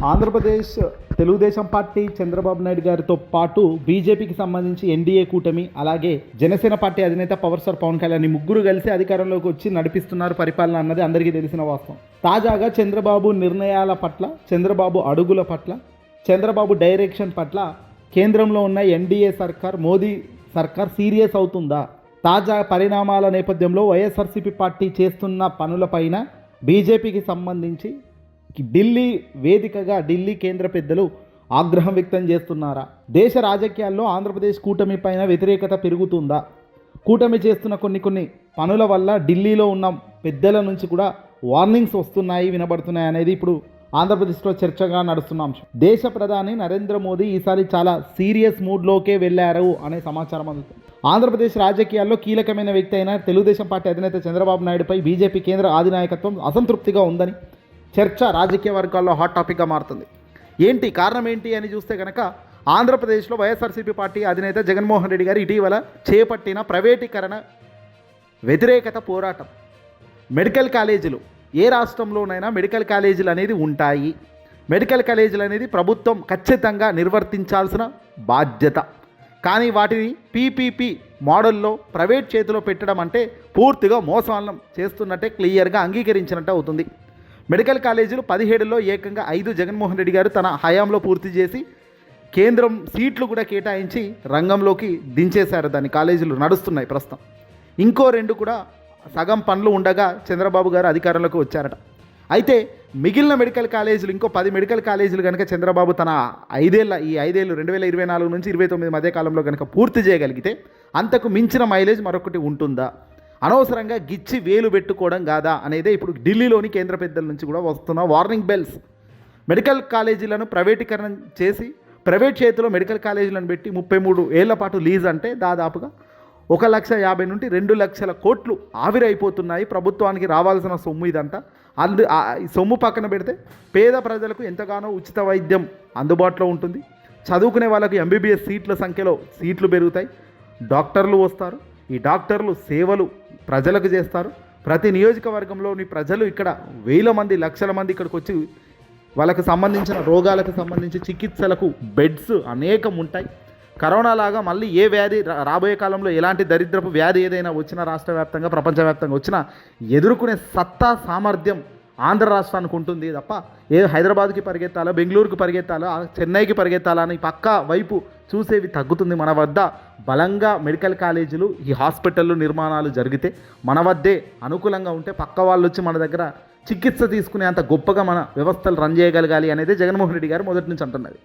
Andhra Pradesh Telugu Desam party Chandrababu Naidu గారితో పాటు బీజేపీకి సంబంధించి ఎన్డీఏ కూటమి, అలాగే జనసేన పార్టీ అధినేత పవర్ స్టార్ పవన్ కళ్యాణ్ ముగ్గురు కలిసి అధికారంలోకి వచ్చి నడిపిస్తున్నారు పరిపాలన అన్నది అందరికీ తెలిసిన వాస్తవం. తాజాగా చంద్రబాబు నిర్ణయాల పట్ల, చంద్రబాబు అడుగుల పట్ల, చంద్రబాబు డైరెక్షన్ పట్ల కేంద్రంలో ఉన్న ఎన్డీఏ సర్కార్, మోదీ సర్కార్ సీరియస్ అవుతుందా? తాజా పరిణామాల నేపథ్యంలో వైఎస్ఆర్సీపీ పార్టీ చేస్తున్న పనులపైన బీజేపీకి సంబంధించి ఢిల్లీ వేదికగా ఢిల్లీ కేంద్ర పెద్దలు ఆగ్రహం వ్యక్తం చేస్తున్నారా? దేశ రాజకీయాల్లో ఆంధ్రప్రదేశ్ కూటమి పైన వ్యతిరేకత పెరుగుతుందా? కూటమి చేస్తున్న కొన్ని పనుల వల్ల ఢిల్లీలో ఉన్న పెద్దల నుంచి కూడా వార్నింగ్స్ వస్తున్నాయి, వినబడుతున్నాయి అనేది ఇప్పుడు ఆంధ్రప్రదేశ్లో చర్చగా నడుస్తున్న అంశం. దేశ ప్రధాని నరేంద్ర మోదీ ఈసారి చాలా సీరియస్ మూడ్లోకే వెళ్ళారు అనే సమాచారం అందుతుంది. ఆంధ్రప్రదేశ్ రాజకీయాల్లో కీలకమైన వ్యక్తి అయిన తెలుగుదేశం పార్టీ అధినేత చంద్రబాబు నాయుడుపై బీజేపీ కేంద్ర అధినాయకత్వం అసంతృప్తిగా ఉందని చర్చ రాజకీయ వర్గాల్లో హాట్ టాపిక్గా మారుతుంది. ఏంటి కారణం ఏంటి అని చూస్తే కనుక, ఆంధ్రప్రదేశ్లో వైఎస్ఆర్సీపీ పార్టీ అధినేత జగన్మోహన్ రెడ్డి గారు ఇటీవల చేపట్టిన ప్రైవేటీకరణ వ్యతిరేకత పోరాటం. మెడికల్ కాలేజీలు, ఏ రాష్ట్రంలోనైనా మెడికల్ కాలేజీలు అనేది ఉంటాయి. మెడికల్ కాలేజీలు అనేది ప్రభుత్వం ఖచ్చితంగా నిర్వర్తించాల్సిన బాధ్యత. కానీ వాటిని పీపీపీ మోడల్లో ప్రైవేట్ చేతిలో పెట్టడం అంటే పూర్తిగా మోసాలను చేస్తున్నట్టే క్లియర్గా అంగీకరించినట్టు అవుతుంది. మెడికల్ కాలేజీలు 17లో ఏకంగా 5 జగన్మోహన్ రెడ్డి గారు తన హయాంలో పూర్తి చేసి కేంద్రం సీట్లు కూడా కేటాయించి రంగంలోకి దించేశారు. దాని కాలేజీలు నడుస్తున్నాయి ప్రస్తుతం. ఇంకో 2 కూడా సగం పనులు ఉండగా చంద్రబాబు గారు అధికారంలోకి వచ్చారట. అయితే మిగిలిన మెడికల్ కాలేజీలు, ఇంకో 10 మెడికల్ కాలేజీలు కనుక చంద్రబాబు తన 5 ఏళ్ళు 2024 నుంచి 29 మధ్య కాలంలో కనుక పూర్తి చేయగలిగితే అంతకు మించిన మైలేజ్ మరొకటి ఉంటుందా? అనవసరంగా గిచ్చి వేలు పెట్టుకోవడం కాదా అనేదే ఇప్పుడు ఢిల్లీలోని కేంద్ర పెద్దల నుంచి కూడా వస్తున్న వార్నింగ్ బెల్స్. మెడికల్ కాలేజీలను ప్రైవేటీకరణ చేసి ప్రైవేట్ చేతిలో మెడికల్ కాలేజీలను పెట్టి 33 ఏళ్ల పాటు లీజ్ అంటే దాదాపుగా 1,50,000 నుండి 2 లక్షల కోట్లు ఆవిరైపోతున్నాయి. ప్రభుత్వానికి రావాల్సిన సొమ్ము ఇదంతా. ఈ సొమ్ము పక్కన పెడితే పేద ప్రజలకు ఎంతగానో ఉచిత వైద్యం అందుబాటులో ఉంటుంది. చదువుకునే వాళ్ళకి ఎంబీబీఎస్ సీట్ల సంఖ్యలో సీట్లు పెరుగుతాయి. డాక్టర్లు వస్తారు. ఈ డాక్టర్లు సేవలు ప్రజలకు చేస్తారు. ప్రతి నియోజకవర్గంలోని ప్రజలు ఇక్కడ 1000 మంది, లక్షల మంది ఇక్కడికి వచ్చి వాళ్ళకు సంబంధించిన రోగాలకు సంబంధించి చికిత్సలకు బెడ్స్ అనేకం ఉంటాయి. కరోనా లాగా మళ్ళీ ఏ వ్యాధి రాబోయే కాలంలో ఎలాంటి దరిద్రపు వ్యాధి ఏదైనా వచ్చినా రాష్ట్ర వ్యాప్తంగా, ప్రపంచవ్యాప్తంగా వచ్చినా ఎదుర్కొనే సత్తా, సామర్థ్యం ఆంధ్ర రాష్ట్రానికి ఉంటుంది తప్ప హైదరాబాద్కి పరిగెత్తాలా, బెంగళూరుకి పరిగెత్తాలా, చెన్నైకి పరిగెత్తాలా అని పక్క వైపు చూసేవి తగ్గుతుంది. మన వద్ద బలంగా మెడికల్ కాలేజీలు, ఈ హాస్పిటళ్ళు నిర్మాణాలు జరిగితే, మన వద్దే అనుకూలంగా ఉంటే పక్క వాళ్ళు వచ్చి మన దగ్గర చికిత్స తీసుకునే అంత గొప్పగా మన వ్యవస్థలు రన్ చేయగలగాలి అనేది జగన్మోహన్ రెడ్డి గారు మొదటి నుంచి అంటున్నది.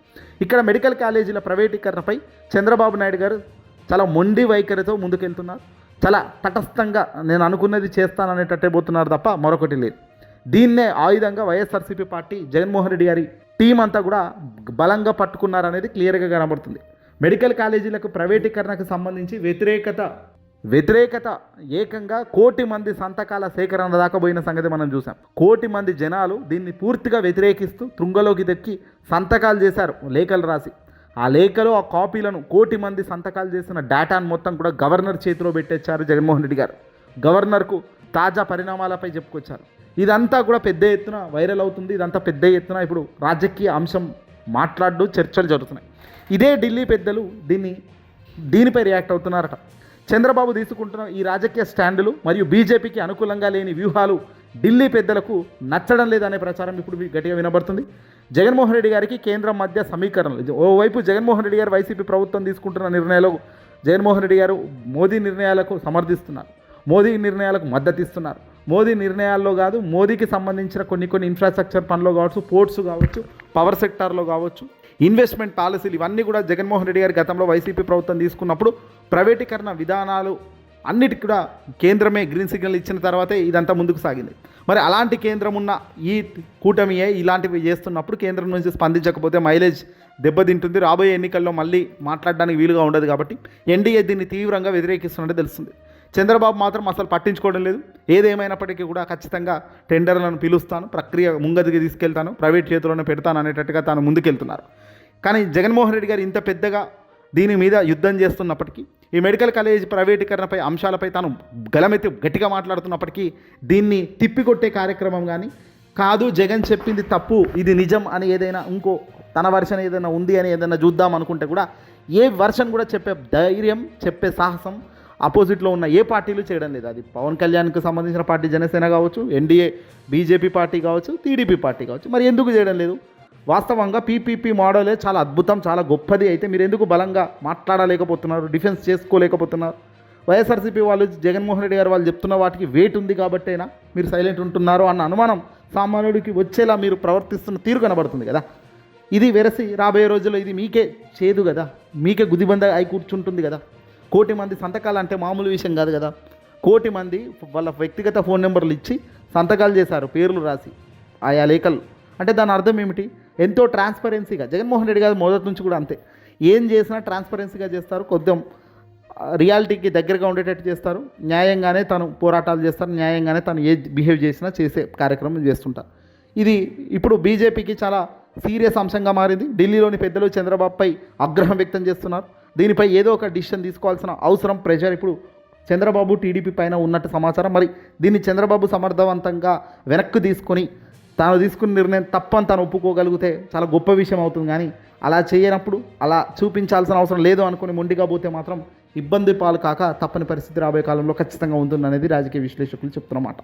ఇక్కడ మెడికల్ కాలేజీల ప్రైవేటీకరణపై చంద్రబాబు నాయుడు గారు చాలా మొండి వైఖరితో ముందుకెళ్తున్నారు. చాలా తటస్థంగా నేను అనుకున్నది చేస్తాననేటట్టే పోతున్నారు తప్ప మరొకటి లేదు. దీన్నే ఆయుధంగా వైఎస్ఆర్సీపీ పార్టీ, జగన్మోహన్ రెడ్డి గారి టీం అంతా కూడా బలంగా పట్టుకున్నారనేది క్లియర్గా కనబడుతుంది. మెడికల్ కాలేజీలకు ప్రైవేటీకరణకు సంబంధించి వ్యతిరేకత ఏకంగా 1,000,000 మంది సంతకాల సేకరణ దాకా పోయిన సంగతి మనం చూసాం. 1,000,000 మంది జనాలు దీన్ని పూర్తిగా వ్యతిరేకిస్తూ తుంగలోకి దక్కి సంతకాలు చేశారు, లేఖలు రాసి. ఆ లేఖలు, ఆ కాపీలను 1,000,000 మంది సంతకాలు చేసిన డేటాను మొత్తం కూడా గవర్నర్ చేతిలో పెట్టేశారు జగన్మోహన్ రెడ్డి గారు. గవర్నర్కు తాజా పరిణామాలపై చెప్పుకొచ్చారు. ఇదంతా కూడా పెద్ద ఎత్తున వైరల్ అవుతుంది. ఇదంతా పెద్ద ఎత్తున ఇప్పుడు రాజకీయ అంశం మాట్లాడు చర్చలు జరుగుతున్నాయి. ఇదే ఢిల్లీ పెద్దలు దీనిపై రియాక్ట్ అవుతున్నారట. చంద్రబాబు తీసుకుంటున్న ఈ రాజకీయ స్టాండులు మరియు బీజేపీకి అనుకూలంగా లేని వ్యూహాలు ఢిల్లీ పెద్దలకు నచ్చడం లేదనే ప్రచారం ఇప్పుడు గట్టిగా వినబడుతుంది. జగన్మోహన్ రెడ్డి గారికి కేంద్రం మధ్య సమీకరణలు. ఓవైపు జగన్మోహన్ రెడ్డి గారు వైసీపీ ప్రభుత్వం తీసుకుంటున్న నిర్ణయాలు, జగన్మోహన్ రెడ్డి గారు మోదీ నిర్ణయాలకు సమర్థిస్తున్నారు, మోదీ నిర్ణయాలకు మద్దతు ఇస్తున్నారు. మోదీ నిర్ణయాల్లో కాదు, మోదీకి సంబంధించిన కొన్ని ఇన్ఫ్రాస్ట్రక్చర్ పనులు కావచ్చు, పోర్ట్స్ కావచ్చు, పవర్ సెక్టార్లో కావచ్చు, ఇన్వెస్ట్మెంట్ పాలసీలు, ఇవన్నీ కూడా జగన్మోహన్ రెడ్డి గారి గతంలో వైసీపీ ప్రభుత్వం తీసుకున్నప్పుడు ప్రైవేటీకరణ విధానాలు అన్నిటికి కూడా కేంద్రమే గ్రీన్ సిగ్నల్ ఇచ్చిన తర్వాతే ఇదంతా ముందుకు సాగింది. మరి అలాంటి కేంద్రం ఉన్న ఈ కూటమియే ఇలాంటివి చేస్తున్నప్పుడు కేంద్రం నుంచి స్పందించకపోతే మైలేజ్ దెబ్బతింటుంది. రాబోయే ఎన్నికల్లో మళ్ళీ మాట్లాడడానికి వీలుగా ఉండదు. కాబట్టి ఎన్డీఏ దీన్ని తీవ్రంగా వ్యతిరేకిస్తున్నట్టే తెలుస్తుంది. చంద్రబాబు మాత్రం అసలు పట్టించుకోవడం లేదు. ఏదేమైనప్పటికీ కూడా ఖచ్చితంగా టెండర్లను పిలుస్తాను, ప్రక్రియ ముంగదికి తీసుకెళ్తాను, ప్రైవేట్ చేతిలోనే పెడతాను అనేటట్టుగా తాను ముందుకెళ్తున్నారు. కానీ జగన్మోహన్ రెడ్డి గారు ఇంత పెద్దగా దీని మీద యుద్ధం చేస్తున్నప్పటికీ, ఈ మెడికల్ కాలేజ్ ప్రైవేటీకరణపై అంశాలపై తాను గలమెత్తి గట్టిగా మాట్లాడుతున్నప్పటికీ దీన్ని తిప్పికొట్టే కార్యక్రమం కానీ, కాదు జగన్ చెప్పింది తప్పు ఇది నిజం అని ఏదైనా ఇంకో తన వర్షన్ ఏదైనా ఉంది అని ఏదైనా చూద్దాం అనుకుంటే కూడా ఏ వర్షన్ కూడా చెప్పే ధైర్యం చెప్పే సాహసం ఆపోజిట్లో ఉన్న ఏ పార్టీలు చేయడం లేదు. అది పవన్ కళ్యాణ్కి సంబంధించిన పార్టీ జనసేన కావచ్చు, ఎన్డీఏ బీజేపీ పార్టీ కావచ్చు, టీడీపీ పార్టీ కావచ్చు. మరి ఎందుకు చేయడం లేదు? వాస్తవంగా పీపీపీ మోడలే చాలా అద్భుతం, చాలా గొప్పది. అయితే మీరు ఎందుకు బలంగా మాట్లాడలేకపోతున్నారు, డిఫెన్స్ చేసుకోలేకపోతున్నారు? వైఎస్ఆర్సీపీ వాళ్ళు, జగన్మోహన్ రెడ్డి గారు వాళ్ళు చెప్తున్న వాటికి వెయిట్ ఉంది కాబట్టేనా మీరు సైలెంట్ ఉంటున్నారు అన్న అనుమానం సామాన్యుడికి వచ్చేలా మీరు ప్రవర్తిస్తున్న తీరు కనబడుతుంది కదా. ఇది వెరసి రాబోయే రోజుల్లో ఇది మీకే చేదు కదా, మీకే గుదిబంద అయి కూర్చుంటుంది కదా. 1 కోటి మంది సంతకాలు అంటే మామూలు విషయం కాదు కదా. 1 కోటి మంది వాళ్ళ వ్యక్తిగత ఫోన్ నెంబర్లు ఇచ్చి సంతకాలు చేశారు, పేర్లు రాసి ఆయా లేఖలు. అంటే దాని అర్థం ఏమిటి? ఎంతో ట్రాన్స్పరెన్సీగా జగన్మోహన్ రెడ్డి గారు మొదటి నుంచి కూడా అంతే, ఏం చేసినా ట్రాన్స్పరెన్సీగా చేస్తారు, కొంచెం రియాలిటీకి దగ్గరగా ఉండేటట్టు చేస్తారు, న్యాయంగానే తను పోరాటాలు చేస్తారు, న్యాయంగానే తను ఏ బిహేవ్ చేసినా చేసే కార్యక్రమం చేస్తుంటారు. ఇది ఇప్పుడు బీజేపీకి చాలా సీరియస్ అంశంగా మారింది. ఢిల్లీలోని పెద్దలు చంద్రబాబుపై ఆగ్రహం వ్యక్తం చేస్తున్నారు. దీనిపై ఏదో ఒక డిసిషన్ తీసుకోవాల్సిన అవసరం, ప్రెషర్ ఇప్పుడు చంద్రబాబు టీడీపీ పైన ఉన్నట్టు సమాచారం. మరి దీన్ని చంద్రబాబు సమర్థవంతంగా వెనక్కి తీసుకొని తాను తీసుకున్న నిర్ణయం తప్పని తాను ఒప్పుకోగలిగితే చాలా గొప్ప విషయం అవుతుంది. కానీ అలా చేయనప్పుడు, అలా చూపించాల్సిన అవసరం లేదు అనుకుని మొండిగా పోతే మాత్రం ఇబ్బంది పాలు కాక తప్పని పరిస్థితి రాబోయే కాలంలో ఖచ్చితంగా ఉంటుందనేది రాజకీయ విశ్లేషకులు చెప్తున్నమాట.